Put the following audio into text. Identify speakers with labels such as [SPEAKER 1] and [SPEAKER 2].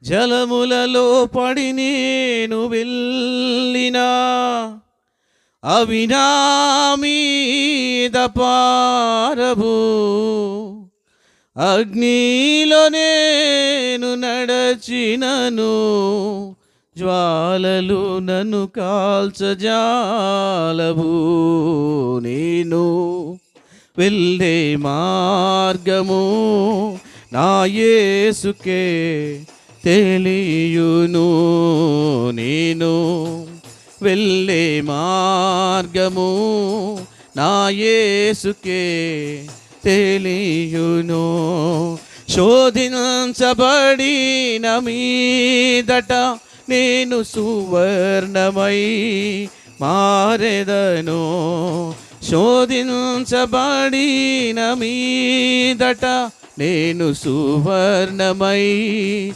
[SPEAKER 1] జలములలో పడి నేను వెళ్ళినా అవి నా మీద పారవు. అగ్నిలో నేను నడచినను జ్వాలలు నన్ను కాల్చజాలవు. నేను వెళ్ళే మార్గము నా యేసుకే తెలియును. నేను వెళ్ళే మార్గము నా యేసుకే తెలియును. శోధించబడిన మీదట నేను సువర్ణమై మారెదను. శోధించబడిన మీదట నేను సువర్ణమై